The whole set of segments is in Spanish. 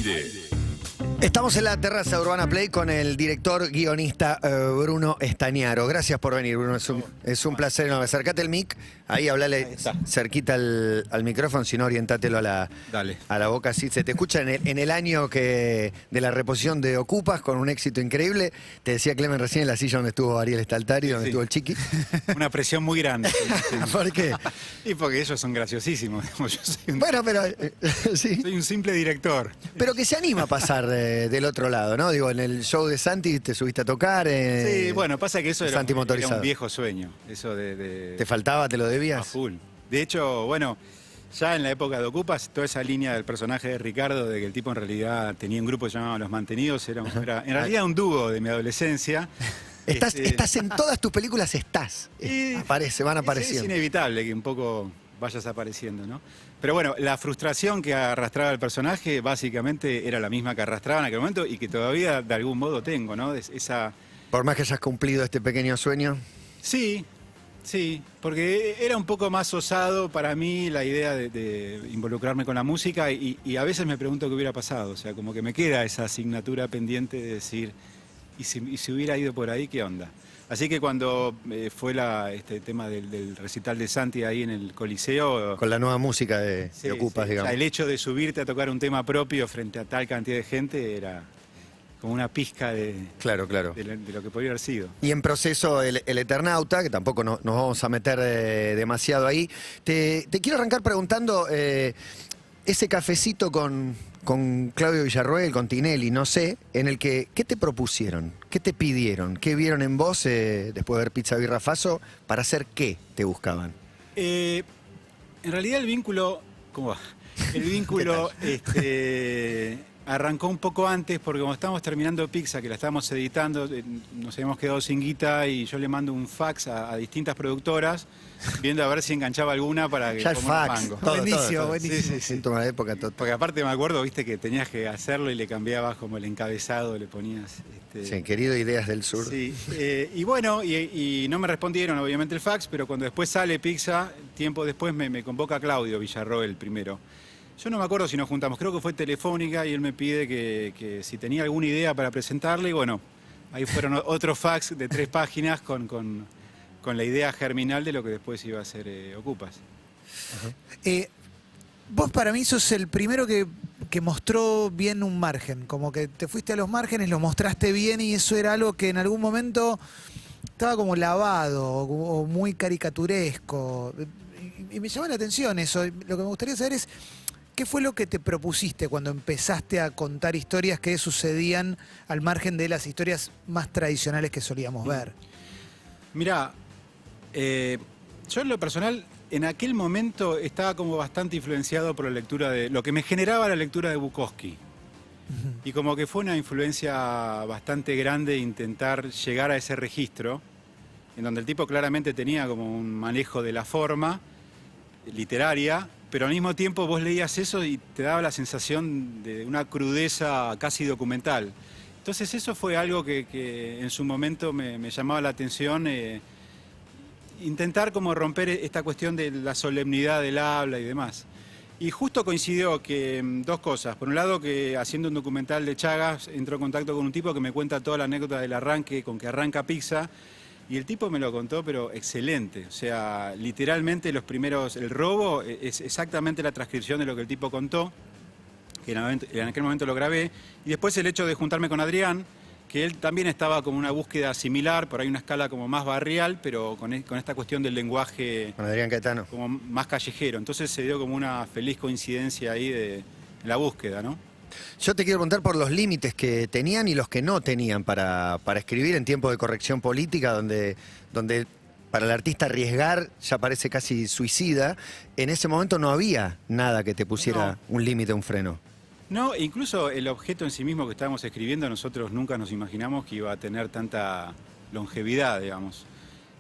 aire. Estamos en la terraza de Urbana Play con el director guionista Bruno Estañaro. Gracias por venir, Bruno. Es un placer enorme. Acercate el mic, ahí hablale cerquita al micrófono, si no orientátelo a la boca, así se te escucha en el año de la reposición de Ocupas, con un éxito increíble. Te decía Clemen recién en la silla donde estuvo Ariel Staltari, donde estuvo el Chiqui. Una presión muy grande. ¿Por qué? Y porque ellos son graciosísimos. Yo soy Bueno, pero sí. soy un simple director. Pero que se anima a pasar del otro lado, ¿no? Digo, en el show de Santi te subiste a tocar. Sí, bueno, pasa que eso era motorizado. un viejo sueño. Eso ¿Te faltaba? ¿Te lo a debías? full. De hecho, bueno, ya en la época de Ocupas, toda esa línea del personaje de Ricardo, de que el tipo en realidad tenía un grupo que se llamaba Los Mantenidos, era en realidad un dúo de mi adolescencia. Estás en todas tus películas, van apareciendo. Es inevitable que un poco vayas apareciendo, ¿no? Pero bueno, la frustración que arrastraba el personaje básicamente era la misma que arrastraba en aquel momento y que todavía de algún modo tengo, ¿no? Por más que hayas cumplido este pequeño sueño. Sí, porque era un poco más osado para mí la idea de involucrarme con la música y a veces me pregunto qué hubiera pasado, o sea, como que me queda esa asignatura pendiente de decir, ¿y si hubiera ido por ahí, qué onda? Así que cuando fue este tema del recital de Santi ahí en el Coliseo... Con la nueva música de Ocupas, digamos. O sea, el hecho de subirte a tocar un tema propio frente a tal cantidad de gente era como una pizca de lo que podría haber sido. Y en proceso el Eternauta, que tampoco nos vamos a meter demasiado ahí. Te quiero arrancar preguntando, ese cafecito con Claudio Villarroel, con Tinelli, no sé, en el que, ¿qué te propusieron? ¿Qué te pidieron? ¿Qué vieron en vos después de ver Pizza Birra Faso? ¿Para hacer qué te buscaban? En realidad el vínculo... ¿Cómo va? El vínculo arrancó un poco antes porque como estábamos terminando Pizza, que la estábamos editando, nos habíamos quedado sin guita y yo le mando un fax a distintas productoras viendo a ver si enganchaba alguna para que... Ya el fax, buenísimo. Sí. Toma la época total. Porque aparte me acuerdo, viste, que tenías que hacerlo y le cambiabas como el encabezado, le ponías... Sí, querido Ideas del Sur. Sí, y bueno, y no me respondieron obviamente el fax, pero cuando después sale Pizza, tiempo después me convoca Claudio Villarroel primero. Yo no me acuerdo si nos juntamos, creo que fue telefónica y él me pide que si tenía alguna idea para presentarle y bueno, ahí fueron otros fax de 3 páginas con la idea germinal de lo que después iba a ser Ocupas. Vos para mí sos el primero que mostró bien un margen, como que te fuiste a los márgenes, lo mostraste bien y eso era algo que en algún momento estaba como lavado o muy caricaturesco. Y me llama la atención eso. Lo que me gustaría saber es, ¿qué fue lo que te propusiste cuando empezaste a contar historias que sucedían al margen de las historias más tradicionales que solíamos ver? Mirá, yo en lo personal, en aquel momento estaba como bastante influenciado por la lectura de... Lo que me generaba la lectura de Bukowski. Y como que fue una influencia bastante grande intentar llegar a ese registro, en donde el tipo claramente tenía como un manejo de la forma literaria, pero al mismo tiempo vos leías eso y te daba la sensación de una crudeza casi documental. Entonces eso fue algo que en su momento me llamaba la atención, intentar como romper esta cuestión de la solemnidad del habla y demás. Y justo coincidió que dos cosas. Por un lado, que haciendo un documental de Chagas, entró en contacto con un tipo que me cuenta toda la anécdota del arranque, con que arranca Pizza, y el tipo me lo contó, pero excelente. O sea, literalmente el robo es exactamente la transcripción de lo que el tipo contó, que en aquel momento lo grabé. Y después el hecho de juntarme con Adrián, que él también estaba como una búsqueda similar, por ahí una escala como más barrial, pero con esta cuestión del lenguaje... Con Adrián Caetano. Como más callejero. Entonces se dio como una feliz coincidencia ahí de la búsqueda, ¿no? Yo te quiero preguntar por los límites que tenían y los que no tenían para escribir en tiempos de corrección política, donde para el artista arriesgar ya parece casi suicida. En ese momento no había nada que te pusiera un límite, un freno. No, incluso el objeto en sí mismo que estábamos escribiendo, nosotros nunca nos imaginamos que iba a tener tanta longevidad, digamos.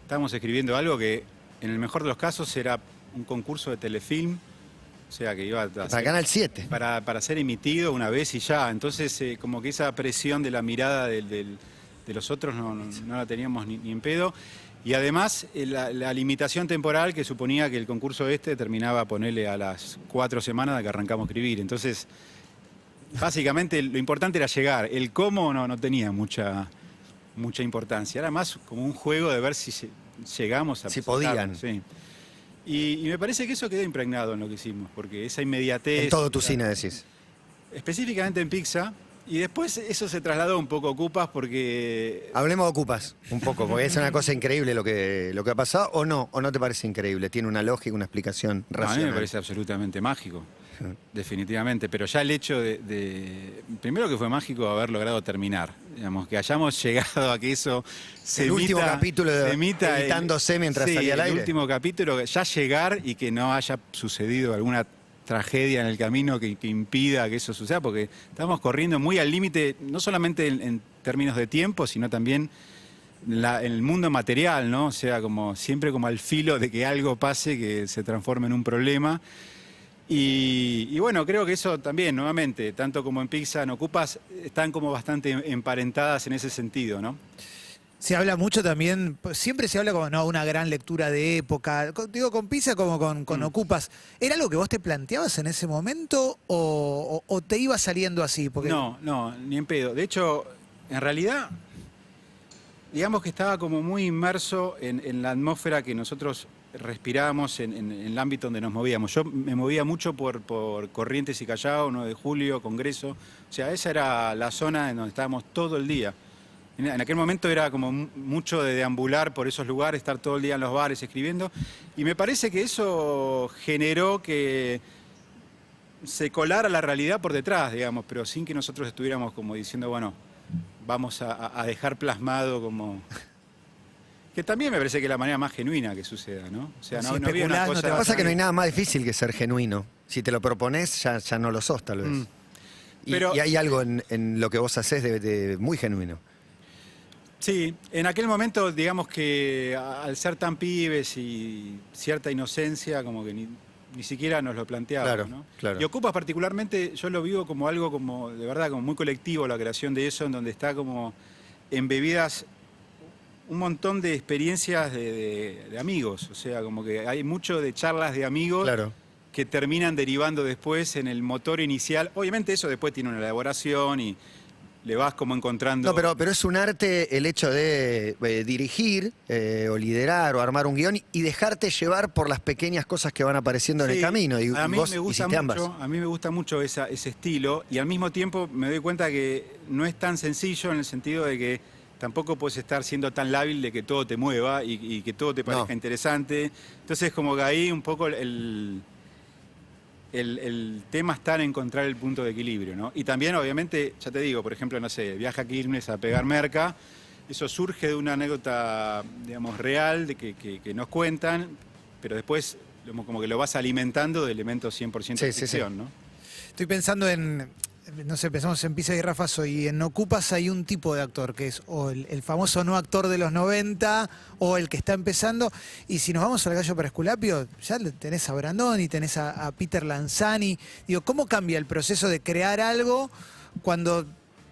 Estábamos escribiendo algo que, en el mejor de los casos, era un concurso de telefilm, o sea, que iba a para Canal 7. Para ser emitido una vez y ya. Entonces, como que esa presión de la mirada de los otros no la teníamos ni en pedo. Y además, la limitación temporal que suponía que el concurso terminaba, ponerle a las 4 semanas de que arrancamos a escribir. Entonces, básicamente lo importante era llegar. El cómo no tenía mucha importancia. Era más como un juego de ver si llegamos a Si presentarnos, podían. sí. Y me parece que eso quedó impregnado en lo que hicimos, porque esa inmediatez... En todo tu cine decís. Específicamente en Pizza. Y después eso se trasladó un poco a Ocupas porque... Hablemos de Ocupas un poco, porque es una cosa increíble lo que ha pasado, o no te parece increíble, tiene una lógica, una explicación No, a mí racional. me parece absolutamente mágico, definitivamente. Pero ya el hecho primero que fue mágico haber logrado terminar. Digamos, que hayamos llegado a que eso se El emita... último capítulo se emita editándose mientras sí, salía al aire. el último capítulo, ya llegar y que no haya sucedido alguna tragedia en el camino que impida que eso suceda, porque estamos corriendo muy al límite, no solamente en términos de tiempo, sino también en el mundo material, ¿no? O sea, como siempre como al filo de que algo pase que se transforme en un problema. Y bueno, creo que eso también, nuevamente, tanto como en Pizza, en Ocupas, están como bastante emparentadas en ese sentido, ¿no? Se habla mucho también, siempre se habla como no, una gran lectura de época, digo con Pizza como con Ocupas. ¿Era algo que vos te planteabas en ese momento o te iba saliendo así? Porque... No, ni en pedo. De hecho, en realidad, digamos que estaba como muy inmerso en la atmósfera que nosotros respirábamos en el ámbito donde nos movíamos. Yo me movía mucho por Corrientes y Callao, 9 de Julio, Congreso. O sea, esa era la zona en donde estábamos todo el día. En aquel momento era como mucho de deambular por esos lugares, estar todo el día en los bares escribiendo. Y me parece que eso generó que se colara la realidad por detrás, digamos, pero sin que nosotros estuviéramos como diciendo, bueno, vamos a dejar plasmado como... Que también me parece que es la manera más genuina que suceda, ¿no? O sea, Si no había especulás, una no cosa... te Lo que vas pasa a es que no hay ir. nada más difícil que ser genuino. Si te lo propones, ya no lo sos, tal vez. Pero- Y hay algo en lo que vos hacés de muy genuino. Sí, en aquel momento, digamos que al ser tan pibes y cierta inocencia, como que ni siquiera nos lo planteábamos, Claro, ¿no? claro. Y Ocupas particularmente, yo lo vivo como algo como, de verdad, como muy colectivo, la creación de eso, en donde está como embebidas un montón de experiencias de amigos, o sea, como que hay mucho de charlas de amigos Claro. que terminan derivando después en el motor inicial. Obviamente eso después tiene una elaboración y le vas como encontrando... No, pero es un arte el hecho de dirigir o liderar o armar un guión y dejarte llevar por las pequeñas cosas que van apareciendo en el Sí, camino. Y a mí vos me gusta hiciste mucho, ambas. a mí me gusta mucho ese estilo y al mismo tiempo me doy cuenta que no es tan sencillo en el sentido de que tampoco puedes estar siendo tan lábil de que todo te mueva y que todo te parezca No. interesante. Entonces como que ahí un poco el tema está en encontrar el punto de equilibrio, ¿no? Y también, obviamente, ya te digo, por ejemplo, no sé, viaja a Quilmes a pegar merca, eso surge de una anécdota, digamos, real, de que nos cuentan, pero después como que lo vas alimentando de elementos 100% de Sí, sí, sí. ficción, ¿no? Estoy pensando en, no sé, pensamos en Pizza y Rafazo y en Ocupas hay un tipo de actor que es o el famoso no actor de los 90 o el que está empezando. Y si nos vamos al Gallo para Esculapio, ya tenés a Brandoni, tenés a Peter Lanzani. Digo, ¿cómo cambia el proceso de crear algo cuando,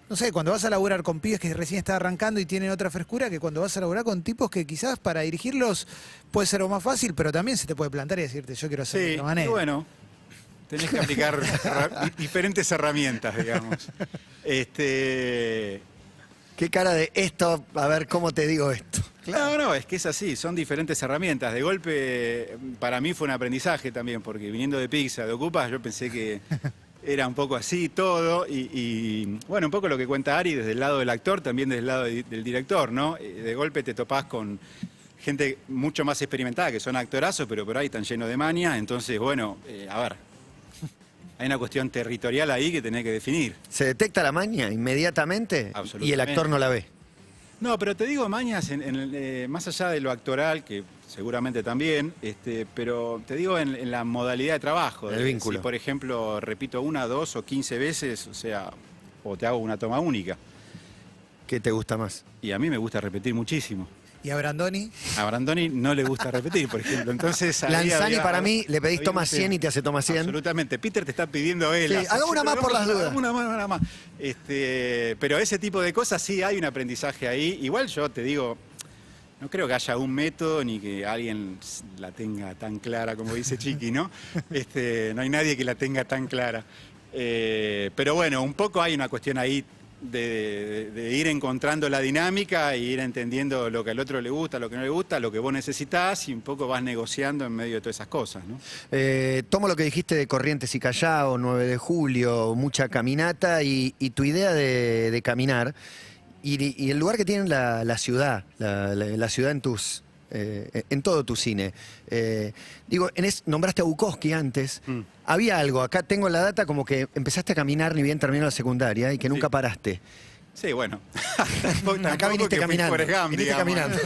no sé, cuando vas a laburar con pibes que recién están arrancando y tienen otra frescura que cuando vas a laburar con tipos que quizás para dirigirlos puede ser lo más fácil, pero también se te puede plantar y decirte, yo quiero hacerlo de Sí, otra y manera? bueno, tenés que aplicar diferentes herramientas, digamos. Qué cara de esto, a ver cómo te digo esto. No, es que es así, son diferentes herramientas. De golpe, para mí fue un aprendizaje también, porque viniendo de Pizza, de Ocupas, yo pensé que era un poco así todo. Y bueno, un poco lo que cuenta Ari desde el lado del actor, también desde el lado del director, ¿no? De golpe te topás con gente mucho más experimentada, que son actorazos, pero por ahí están llenos de maña. Entonces, bueno, a ver, hay una cuestión territorial ahí que tenés que definir. ¿Se detecta la maña inmediatamente? Absolutamente. Y el actor no la ve. No, pero te digo mañas, más allá de lo actoral, que seguramente también, pero te digo en la modalidad de trabajo. El vínculo. Si, por ejemplo, repito 1, 2 o 15 veces, o sea, o te hago una toma única. ¿Qué te gusta más? Y a mí me gusta repetir muchísimo. ¿Y a Brandoni? A Brandoni no le gusta repetir, por ejemplo. Entonces, ahí Lanzani había- para mí, le pedís había toma un 100 y te hace toma 100. Absolutamente. Peter te está pidiendo él. Sí, hace- haga una más por las dudas. Una más. Pero ese tipo de cosas sí hay un aprendizaje ahí. Igual yo te digo, no creo que haya un método ni que alguien la tenga tan clara como dice Chiqui, ¿no? No hay nadie que la tenga tan clara. Pero bueno, un poco hay una cuestión ahí de ir encontrando la dinámica e ir entendiendo lo que al otro le gusta, lo que no le gusta, lo que vos necesitás, y un poco vas negociando en medio de todas esas cosas, ¿no? Tomo lo que dijiste de Corrientes y Callao, 9 de julio, mucha caminata y tu idea de caminar y el lugar que tiene la ciudad, la ciudad en todo tu cine. Nombraste a Bukowski antes. Había algo, acá tengo la data como que empezaste a caminar ni bien terminó la secundaria y que nunca paraste. Sí, bueno. Acá viniste caminando. Viniste caminando.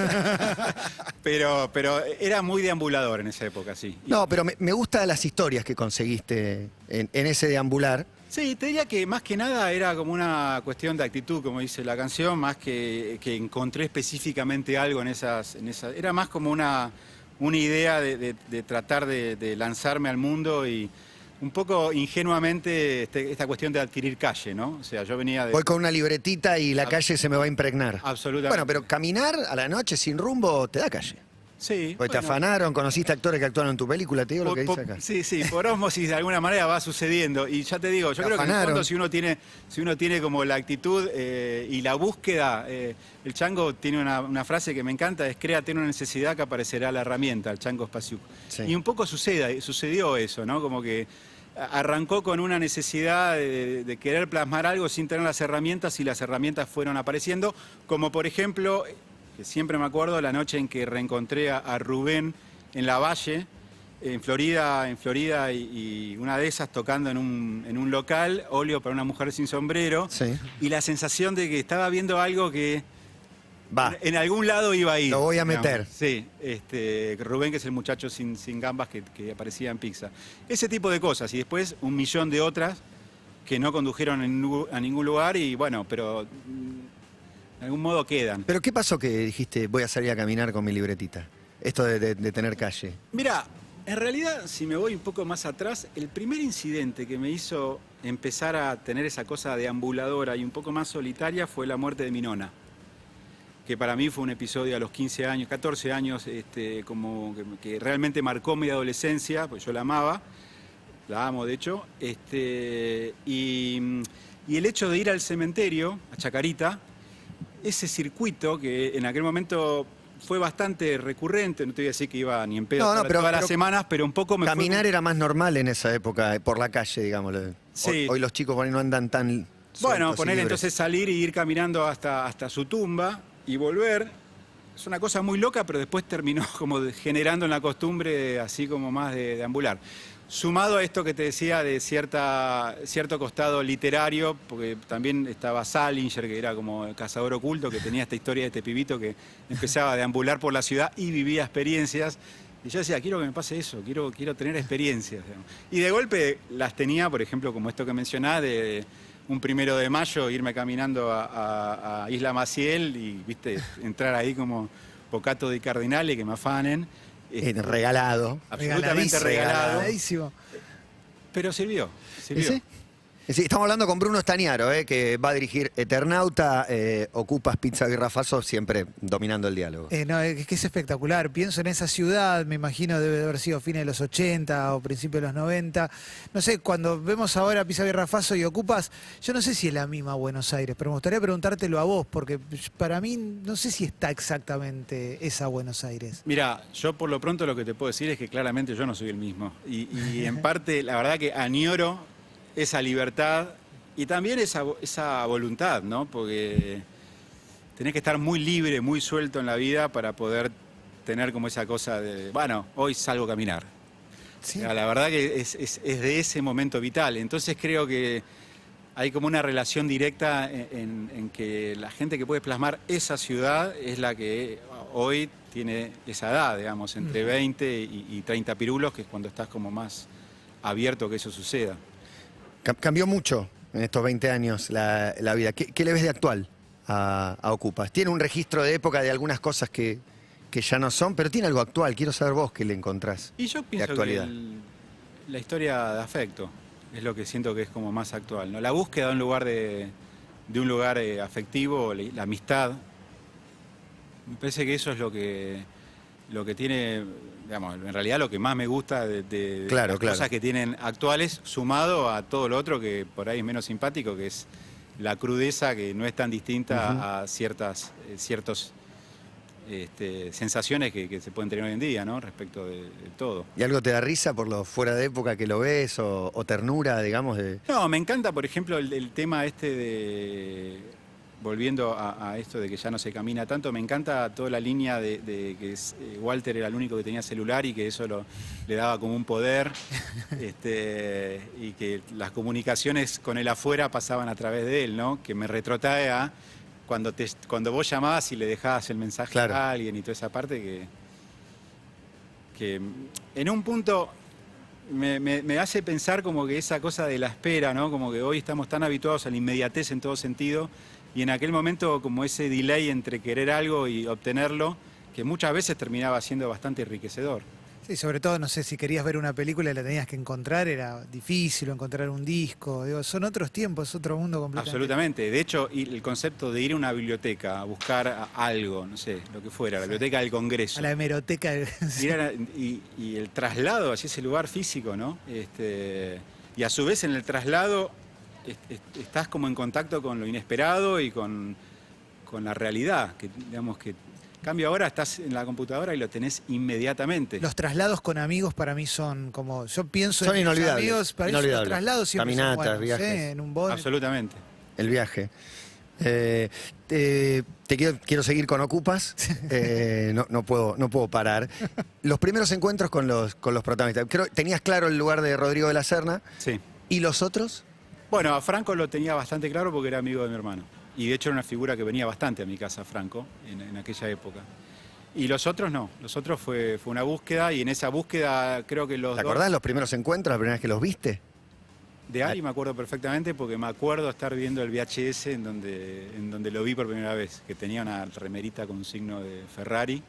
Pero era muy deambulador en esa época, sí. No, pero me gustan las historias que conseguiste en ese deambular. Sí, te diría que más que nada era como una cuestión de actitud, como dice la canción, más que encontré específicamente algo en esas. Era más como una idea de tratar de lanzarme al mundo y un poco ingenuamente esta cuestión de adquirir calle, ¿no? O sea, yo venía de... Voy con una libretita y la calle se me va a impregnar. Absolutamente. Bueno, pero caminar a la noche sin rumbo te da calle. Sí. Porque te afanaron, conociste actores que actuaron en tu película, te digo lo que dice acá. Sí, por ósmosis de alguna manera va sucediendo. Y ya te digo, yo creo que en el fondo si uno tiene como la actitud y la búsqueda, el Chango tiene una frase que me encanta, es créate una necesidad que aparecerá la herramienta, el Chango Spasiuk. Sí. Y un poco sucedió eso, ¿no? Como que arrancó con una necesidad de querer plasmar algo sin tener las herramientas y las herramientas fueron apareciendo, como por ejemplo... que siempre me acuerdo la noche en que reencontré a Rubén en la Valle, en Florida y una de esas tocando en un local, óleo para una mujer sin sombrero, sí. Y la sensación de que estaba viendo algo que en algún lado iba a ir. Lo voy a meter. Sí, Rubén, que es el muchacho sin gambas que aparecía en Pizza. Ese tipo de cosas, y después un millón de otras que no condujeron a ningún lugar y bueno, pero... de algún modo quedan. ¿Pero qué pasó que dijiste, voy a salir a caminar con mi libretita? Esto de tener calle. Mira, en realidad, si me voy un poco más atrás, el primer incidente que me hizo empezar a tener esa cosa deambuladora y un poco más solitaria fue la muerte de mi nona. Que para mí fue un episodio a los 15 años, 14 años, como que realmente marcó mi adolescencia, pues yo la amaba, la amo de hecho, y el hecho de ir al cementerio, a Chacarita, ese circuito que en aquel momento fue bastante recurrente, no te voy a decir que iba ni en pedo todas las semanas, pero un poco me caminar era más normal en esa época, por la calle, digámoslo. Sí. Hoy los chicos por ahí no andan tan... Bueno, poner entonces salir y ir caminando hasta su tumba y volver, es una cosa muy loca, pero después terminó como generando en la costumbre así como más de ambular. Sumado a esto que te decía de cierto costado literario, porque también estaba Salinger, que era como el cazador oculto, que tenía esta historia de este pibito que empezaba a deambular por la ciudad y vivía experiencias. Y yo decía, quiero que me pase eso, quiero tener experiencias. Y de golpe las tenía, por ejemplo, como esto que mencionás, de un 1 de mayo, irme caminando a Isla Maciel y, viste, entrar ahí como Bocato di Cardinale, que me afanen. Regalado. Absolutamente regalado. Regaladísimo. Pero sirvió. ¿Sí? Sí, estamos hablando con Bruno Stagnaro, que va a dirigir Eternauta, Ocupas, Pizza Birra Faso, siempre dominando el diálogo. No, es que es espectacular. Pienso en esa ciudad, me imagino debe de haber sido fines de los 80 o principios de los 90. No sé, cuando vemos ahora Pizza Birra Faso y Ocupas, yo no sé si es la misma Buenos Aires, pero me gustaría preguntártelo a vos, porque para mí no sé si está exactamente esa Buenos Aires. Mira, yo por lo pronto lo que te puedo decir es que claramente yo no soy el mismo. Y en parte, la verdad que añoro esa libertad y también esa voluntad, ¿no? Porque tenés que estar muy libre, muy suelto en la vida para poder tener como esa cosa de, bueno, hoy salgo a caminar. Sí. O sea, la verdad que es de ese momento vital. Entonces creo que hay como una relación directa en que la gente que puede plasmar esa ciudad es la que hoy tiene esa edad, digamos, entre 20 y 30 pirulos, que es cuando estás como más abierto a que eso suceda. Cambió mucho en estos 20 años la vida. ¿Qué le ves de actual a Ocupas? Tiene un registro de época de algunas cosas que ya no son, pero tiene algo actual. Quiero saber vos qué le encontrás. Y yo pienso que la historia de afecto es lo que siento que es como más actual, ¿no? La búsqueda de un lugar afectivo, la amistad. Me parece que eso es lo que tiene digamos, en realidad lo que más me gusta de Claro, las claro. cosas que tienen actuales, sumado a todo lo otro que por ahí es menos simpático, que es la crudeza que no es tan distinta a ciertos sensaciones que se pueden tener hoy en día, ¿no? Respecto de todo. ¿Y algo te da risa por lo fuera de época que lo ves o ternura, digamos? No, me encanta, por ejemplo, el tema volviendo a esto de que ya no se camina tanto, me encanta toda la línea de que Walter era el único que tenía celular y que eso le daba como un poder, y que las comunicaciones con el afuera pasaban a través de él, ¿no? Que me retrotrae a cuando vos llamabas y le dejabas el mensaje Claro. a alguien y toda esa parte que en un punto me hace pensar como que esa cosa de la espera, ¿no? Como que hoy estamos tan habituados a la inmediatez en todo sentido y en aquel momento como ese delay entre querer algo y obtenerlo, que muchas veces terminaba siendo bastante enriquecedor. Sí, sobre todo, no sé, si querías ver una película y la tenías que encontrar, era difícil, o encontrar un disco. Digo, son otros tiempos, es otro mundo completamente. Absolutamente. De hecho, el concepto de ir a una biblioteca a buscar algo, no sé, lo que fuera, la biblioteca del Congreso. A la hemeroteca. Y el traslado hacia ese lugar físico, ¿no? Y a su vez en el traslado estás como en contacto con lo inesperado y con la realidad, que digamos que cambio ahora estás en la computadora y lo tenés inmediatamente. Los traslados con amigos para mí son como, yo pienso Son en mis inolvidables, amigos, para ellos los inolvidables. traslados siempre Caminatas, son buenos, viajes. en un bote. Absolutamente. El viaje. Quiero seguir con Ocupas. No puedo parar. Los primeros encuentros con los protagonistas. Creo tenías claro el lugar de Rodrigo de la Serna. Sí. ¿Y los otros? Bueno, a Franco lo tenía bastante claro porque era amigo de mi hermano. Y de hecho era una figura que venía bastante a mi casa, Franco, en aquella época. Y los otros no. Los otros fue una búsqueda y en esa búsqueda creo que los ¿Te dos... acordás los primeros encuentros, la primera vez que los viste? De Ali me acuerdo perfectamente porque me acuerdo estar viendo el VHS en donde lo vi por primera vez, que tenía una remerita con un signo de Ferrari.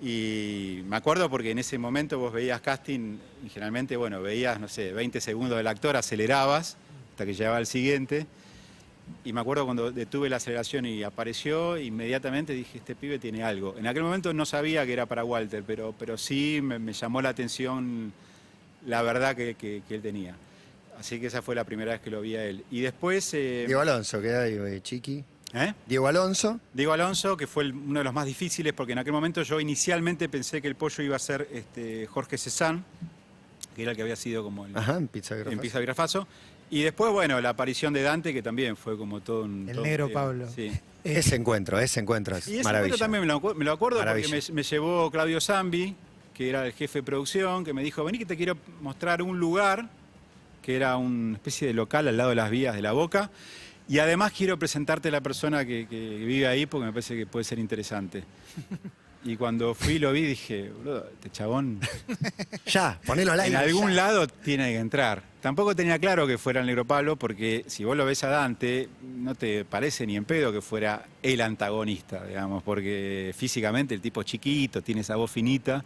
Y me acuerdo porque en ese momento vos veías casting y generalmente, bueno, veías, no sé, 20 segundos del actor, acelerabas hasta que llegaba el siguiente. Y me acuerdo cuando detuve la aceleración y apareció, inmediatamente dije, este pibe tiene algo. En aquel momento no sabía que era para Walter, pero sí me llamó la atención la verdad que él tenía. Así que esa fue la primera vez que lo vi a él. Y después... Diego Alonso, ¿qué hay, Chiqui? ¿Eh? Diego Alonso. Diego Alonso, que fue uno de los más difíciles, porque en aquel momento yo inicialmente pensé que el pollo iba a ser Jorge Cezanne, que era el que había sido como Ajá, en Pizza Grafaso. en Pizza Grafaso. Y después, bueno, la aparición de Dante, que también fue como todo un... El todo negro un- Pablo. Sí. Ese encuentro es Y ese momento maravilla. también me lo acuerdo Maravilla. porque me llevó Claudio Zambi, que era el jefe de producción, que me dijo, vení que te quiero mostrar un lugar, que era una especie de local al lado de las vías de La Boca, y además quiero presentarte a la persona que vive ahí porque me parece que puede ser interesante. Y cuando fui y lo vi dije, boludo, este chabón Ya, ponelo al aire. en algún ya. lado tiene que entrar. Tampoco tenía claro que fuera el negro Pablo, porque si vos lo ves a Dante, no te parece ni en pedo que fuera el antagonista, digamos, porque físicamente el tipo es chiquito, tiene esa voz finita.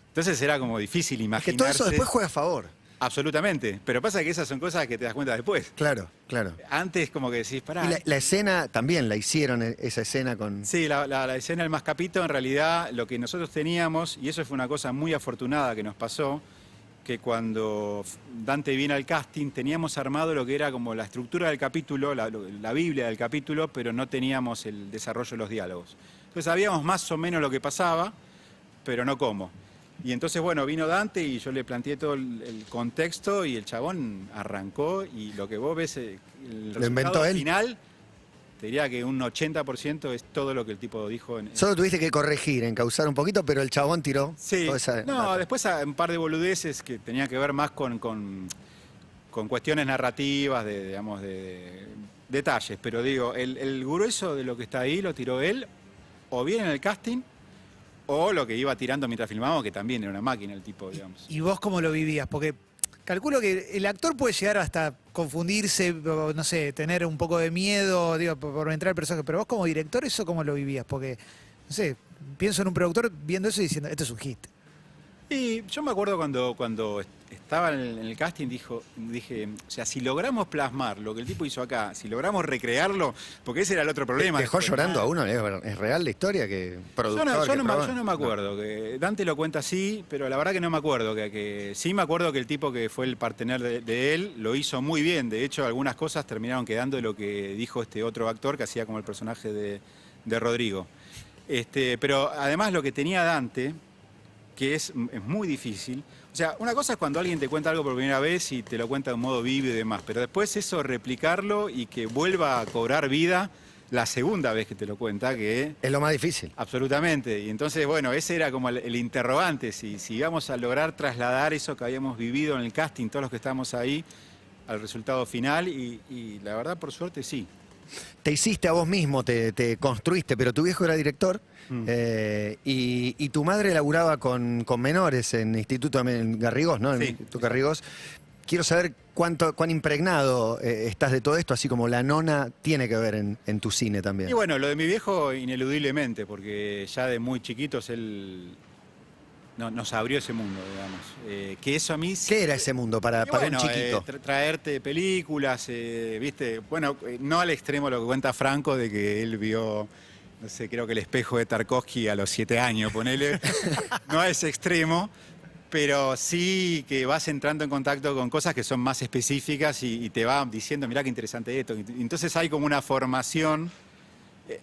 Entonces era como difícil Es imaginarse. que todo eso después juega a favor. Absolutamente. Pero pasa que esas son cosas que te das cuenta después. Claro, claro. Antes como que decís, pará. Y la escena también la hicieron, esa escena con... Sí, la escena del Mascapito, en realidad lo que nosotros teníamos, y eso fue una cosa muy afortunada que nos pasó, que cuando Dante viene al casting teníamos armado lo que era como la estructura del capítulo, la Biblia del capítulo, pero no teníamos el desarrollo de los diálogos. Entonces sabíamos más o menos lo que pasaba, pero no cómo. Y entonces, bueno, vino Dante y yo le planteé todo el contexto y el chabón arrancó y lo que vos ves, el Lo inventó resultado él. final, te diría que un 80% es todo lo que el tipo dijo. Solo tuviste que corregir, encauzar un poquito, pero el chabón tiró Sí, toda esa no, data. después un par de boludeces que tenían que ver más con cuestiones narrativas, digamos, de detalles. Pero digo, el grueso de lo que está ahí lo tiró él, o bien en el casting, o lo que iba tirando mientras filmábamos, que también era una máquina el tipo, digamos. ¿Y vos cómo lo vivías? Porque calculo que el actor puede llegar hasta confundirse, o, no sé, tener un poco de miedo, digo, por entrar el personaje. Pero vos como director, ¿eso cómo lo vivías? Porque, no sé, pienso en un productor viendo eso y diciendo, esto es un hit. Y yo me acuerdo cuando estaba en el casting, dije, o sea, si logramos plasmar lo que el tipo hizo acá, si logramos recrearlo, porque ese era el otro problema. ¿Dejó después, llorando a uno? ¿Es real la historia? Que productor, yo no me acuerdo. Que Dante lo cuenta así, pero la verdad que no me acuerdo. Sí me acuerdo que el tipo que fue el partener de él lo hizo muy bien. De hecho, algunas cosas terminaron quedando de lo que dijo este otro actor que hacía como el personaje de Rodrigo. Pero además lo que tenía Dante, que es muy difícil. O sea, una cosa es cuando alguien te cuenta algo por primera vez y te lo cuenta de un modo vívido y demás, pero después eso, replicarlo y que vuelva a cobrar vida la segunda vez que te lo cuenta, que... Es lo más difícil. Absolutamente. Y entonces, bueno, ese era como el interrogante, si íbamos a lograr trasladar eso que habíamos vivido en el casting, todos los que estábamos ahí, al resultado final, y la verdad, por suerte, sí. Te hiciste a vos mismo, te construiste, pero tu viejo era director y tu madre laburaba con menores en Instituto en Garrigós, ¿no? En Sí. Instituto Garrigós. Quiero saber cuán impregnado estás de todo esto, así como la nona tiene que ver en tu cine también. Y bueno, lo de mi viejo ineludiblemente, porque ya de muy chiquitos él nos abrió ese mundo, digamos. Que eso a mí... ¿Qué era ese mundo para un chiquito? Traerte películas, ¿viste? Bueno, no al extremo lo que cuenta Franco de que él vio, no sé, creo que El espejo de Tarkovsky a los 7 años, ponele. No a ese extremo, pero sí que vas entrando en contacto con cosas que son más específicas y te van diciendo, mirá qué interesante esto. Entonces hay como una formación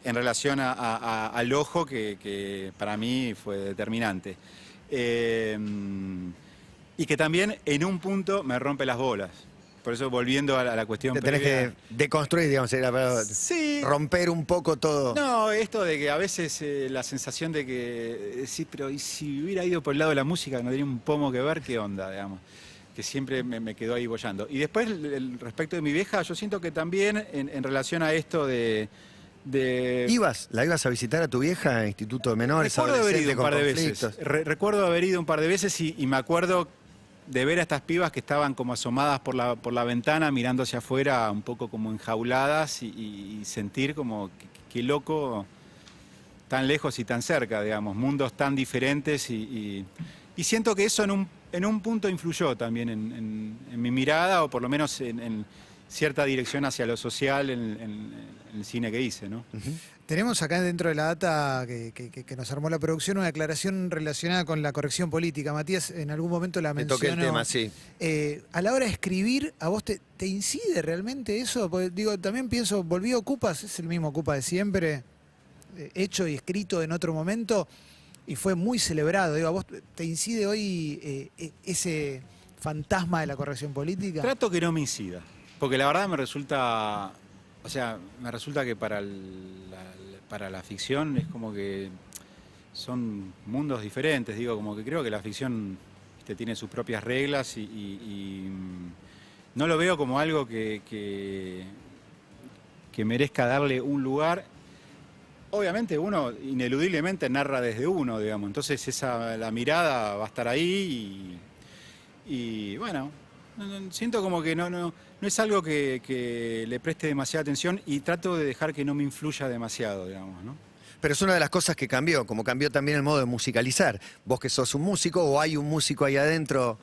en relación al ojo que para mí fue determinante. Y que también en un punto me rompe las bolas. Por eso, volviendo a la cuestión Te tenés previa, que deconstruir, digamos, sí, romper un poco todo. no, esto de que a veces la sensación de que sí, pero ¿y si hubiera ido por el lado de la música, no tenía un pomo que ver, qué onda, digamos? Que siempre me quedó ahí bollando. Y después, respecto de mi vieja, yo siento que también en relación a esto de... ¿La ibas a visitar a tu vieja en Instituto de Menores, Recuerdo haber adolescentes ido un con par de veces. conflictos? Recuerdo haber ido un par de veces y me acuerdo de ver a estas pibas que estaban como asomadas por la ventana, mirando hacia afuera, un poco como enjauladas y sentir como qué loco, tan lejos y tan cerca, digamos, mundos tan diferentes y siento que eso en un punto influyó también en mi mirada, o por lo menos en cierta dirección hacia lo social en el cine que hice, ¿no? Tenemos acá dentro de la data que nos armó la producción una declaración relacionada con la corrección política. Matías en algún momento la Me mencionó. toqué el tema, sí. A la hora de escribir, ¿a vos te incide realmente eso? Porque, digo, también pienso, volví a Ocupas, es el mismo Ocupa de siempre, hecho y escrito en otro momento, y fue muy celebrado. Digo, ¿a vos te incide hoy ese fantasma de la corrección política? Trato que no me incida, porque la verdad me resulta que para la ficción es como que son mundos diferentes, digo, como que creo que la ficción tiene sus propias reglas y no lo veo como algo que merezca darle un lugar. Obviamente uno ineludiblemente narra desde uno, digamos, entonces la mirada va a estar ahí y bueno, siento como que no es algo que le preste demasiada atención y trato de dejar que no me influya demasiado, digamos, ¿no? Pero es una de las cosas que cambió, como cambió también el modo de musicalizar. Vos que sos un músico o hay un músico ahí adentro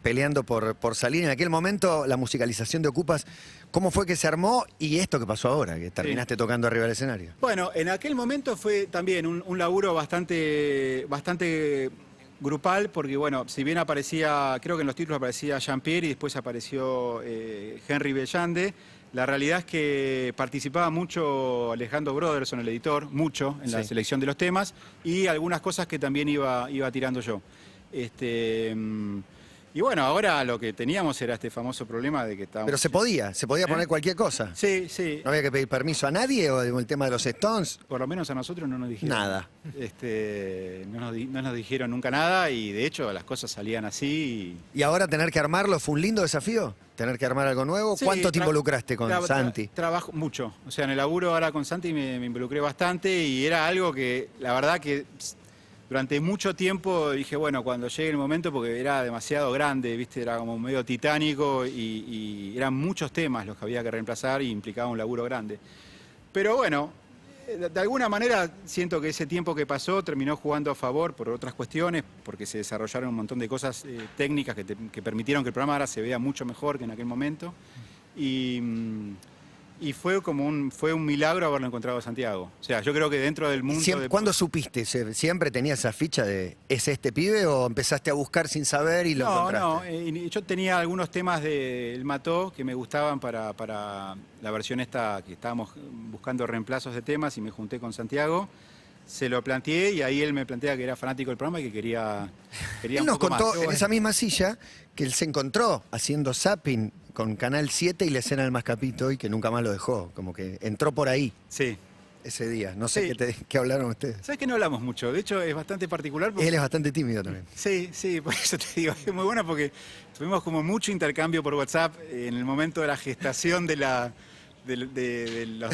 peleando por salir. En aquel momento, la musicalización de Ocupas, ¿cómo fue que se armó? Y esto que pasó ahora, que terminaste tocando arriba del escenario. Bueno, en aquel momento fue también un laburo bastante grupal, porque bueno, si bien aparecía, creo que en los títulos aparecía Jean-Pierre y después apareció Henry Bellande, la realidad es que participaba mucho Alejandro Broderson, el editor, mucho en la selección de los temas y algunas cosas que también iba tirando yo. Y bueno, ahora lo que teníamos era este famoso problema de que estábamos... Pero se podía poner cualquier cosa. Sí, sí. ¿No había que pedir permiso a nadie o el tema de los Stones? Por lo menos a nosotros no nos dijeron nada. No nos dijeron nunca nada y de hecho las cosas salían así. ¿Y ahora tener que armarlo fue un lindo desafío? ¿Tener que armar algo nuevo? Sí, ¿Cuánto te involucraste con Santi? Trabajo mucho. O sea, en el laburo ahora con Santi me involucré bastante y era algo que, la verdad que durante mucho tiempo dije, bueno, cuando llegue el momento, porque era demasiado grande, ¿viste? Era como medio titánico y eran muchos temas los que había que reemplazar y implicaba un laburo grande. Pero bueno, De alguna manera siento que ese tiempo que pasó terminó jugando a favor por otras cuestiones, porque se desarrollaron un montón de cosas técnicas que permitieron que el programa ahora se vea mucho mejor que en aquel momento. Y fue fue un milagro haberlo encontrado a Santiago. O sea, yo creo que dentro del mundo... ¿Cuándo supiste? ¿Siempre tenías esa ficha de ¿es este pibe o empezaste a buscar sin saber y lo encontraste? No, yo tenía algunos temas de El Mató que me gustaban para la versión esta que estábamos buscando reemplazos de temas y me junté con Santiago. Se lo planteé y ahí él me plantea que era fanático del programa y que quería Él un nos poco contó más. en esa misma silla que él se encontró haciendo zapping con Canal 7 y la escena del Mascapito y que nunca más lo dejó. Como que entró por ahí Sí. ese día. No sé Sí. qué hablaron ustedes. ¿Sabes que no hablamos mucho? De hecho, es bastante particular. Porque... Él es bastante tímido también. Sí, por eso te digo, es muy bueno porque tuvimos como mucho intercambio por WhatsApp en el momento de la gestación de los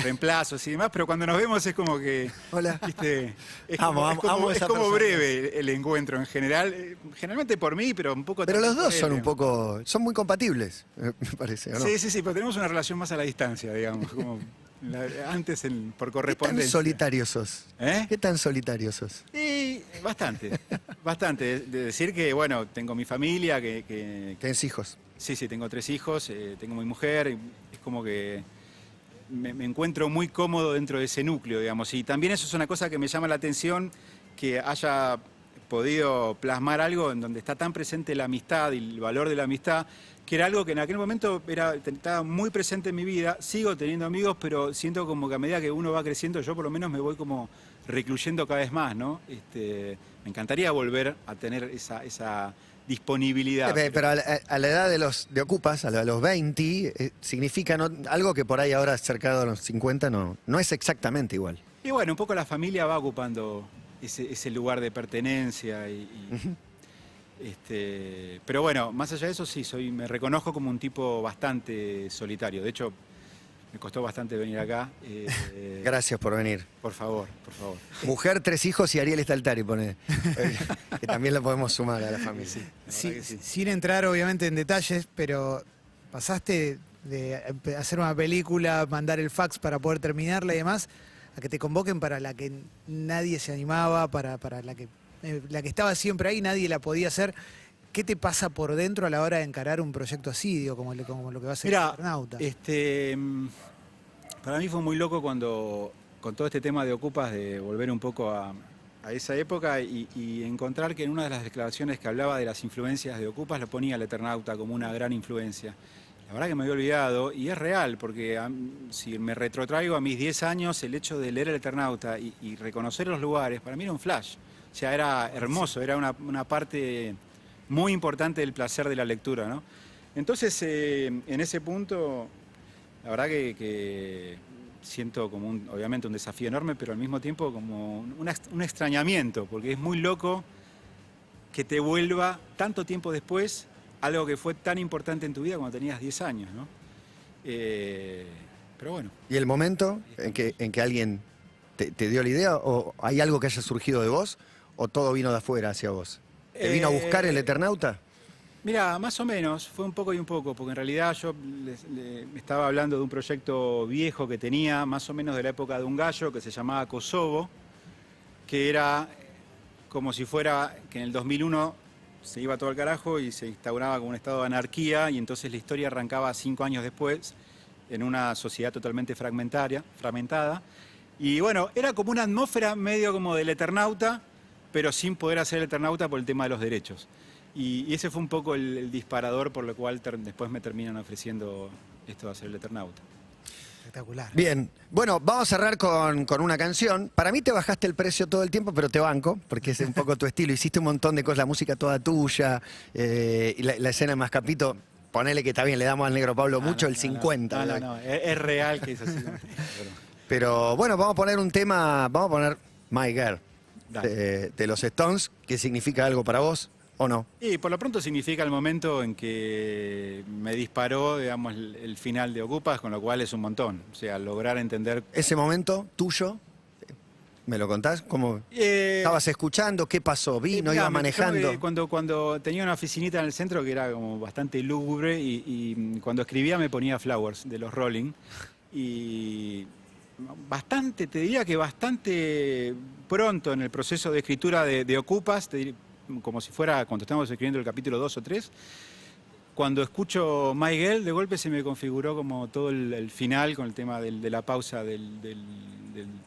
reemplazos y demás, pero cuando nos vemos es como que... Hola. ¿viste? Es Amo a como esa persona. breve el encuentro en general, generalmente por mí, pero un poco... Pero los también dos por son él, un poco, son muy compatibles, me parece, ¿o no? Sí, pero tenemos una relación más a la distancia, digamos, como antes por ¿Qué tan correspondencia. solitario sos? ¿Eh? ¿Qué tan solitario sos? Y bastante. De decir que, bueno, tengo mi familia, que ¿Tenés hijos? sí, tengo 3 hijos, tengo mi mujer, es como que me encuentro muy cómodo dentro de ese núcleo, digamos. Y también eso es una cosa que me llama la atención, que haya podido plasmar algo en donde está tan presente la amistad y el valor de la amistad, que era algo que en aquel momento estaba muy presente en mi vida. Sigo teniendo amigos, pero siento como que a medida que uno va creciendo, yo por lo menos me voy como recluyendo cada vez más, ¿no? Me encantaría volver a tener esa disponibilidad. Pero a la edad de Ocupas, a los 20, significa algo que por ahí ahora cercado a los 50 no es exactamente igual. Y bueno, un poco la familia va ocupando ese lugar de pertenencia pero bueno, más allá de eso sí, me reconozco como un tipo bastante solitario. De hecho, me costó bastante venir acá. Gracias por venir. Por favor. Mujer, 3 hijos y Ariel Staltari, pone. Que también lo podemos sumar a la familia. Sí. Sin entrar obviamente en detalles, pero pasaste de hacer una película, mandar el fax para poder terminarla y demás, a que te convoquen para la que nadie se animaba, para la que estaba siempre ahí, nadie la podía hacer. ¿Qué te pasa por dentro a la hora de encarar un proyecto así, digo, como lo que va a ser Mirá, Eternauta? Para mí fue muy loco cuando, con todo este tema de Ocupas, de volver un poco a esa época y encontrar que en una de las declaraciones que hablaba de las influencias de Ocupas lo ponía el Eternauta como una gran influencia. La verdad que me había olvidado, y es real, porque si me retrotraigo a mis 10 años, el hecho de leer el Eternauta y reconocer los lugares, para mí era un flash. O sea, era hermoso, era una parte muy importante del placer de la lectura, ¿no? Entonces, en ese punto, la verdad que siento como obviamente un desafío enorme, pero al mismo tiempo como un extrañamiento, porque es muy loco que te vuelva tanto tiempo después algo que fue tan importante en tu vida cuando tenías 10 años, ¿no? Pero bueno. ¿Y el momento en que alguien te dio la idea, o hay algo que haya surgido de vos, o todo vino de afuera hacia vos? ¿Te vino a buscar el Eternauta? Mira, más o menos, fue un poco y un poco, porque en realidad yo estaba hablando de un proyecto viejo que tenía, más o menos de la época de un gallo, que se llamaba Kosovo, que era como si fuera que en el 2001 se iba todo al carajo y se instauraba como un estado de anarquía, y entonces la historia arrancaba 5 años después, en una sociedad totalmente fragmentada. Y bueno, era como una atmósfera medio como del Eternauta, pero sin poder hacer el Eternauta por el tema de los derechos. Y ese fue un poco el disparador por lo cual después me terminan ofreciendo esto de hacer el Eternauta. Espectacular. Bien, bueno, vamos a cerrar con una canción. Para mí te bajaste el precio todo el tiempo, pero te banco, porque es un poco tu estilo. Hiciste un montón de cosas, la música toda tuya, y la escena de Mascapito, ponele que está bien, le damos al Negro Pablo mucho, el 50. No, es real que es así. Pero bueno, vamos a poner un tema, vamos a poner My Girl, de los Stones, que significa algo para vos, ¿o no? Y por lo pronto significa el momento en que me disparó, digamos, el final de Ocupas, con lo cual es un montón. O sea, lograr entender... Ese momento tuyo, ¿me lo contás? ¿Cómo estabas escuchando? ¿Qué pasó? ¿Vino? ¿Iba manejando? Cuando tenía una oficinita en el centro que era como bastante lúgubre y cuando escribía me ponía Flowers de los Rolling y bastante, te diría que bastante pronto en el proceso de escritura de Ocupas, como si fuera cuando estábamos escribiendo el capítulo 2 o 3, cuando escucho My Girl, de golpe se me configuró como todo el final con el tema de la pausa del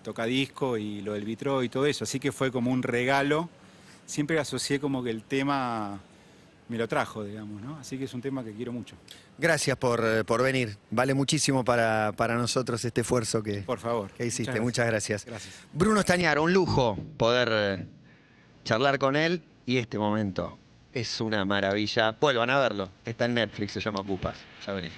tocadisco y lo del vitro y todo eso. Así que fue como un regalo. Siempre asocié como que el tema me lo trajo, digamos, ¿no? Así que es un tema que quiero mucho. Gracias por venir. Vale muchísimo para nosotros este esfuerzo Por favor. que hiciste. Muchas gracias. Gracias. Bruno Estañaro, un lujo poder charlar con él y este momento es una maravilla. Vuelvan a verlo. Está en Netflix, se llama Ocupas. Ya venís.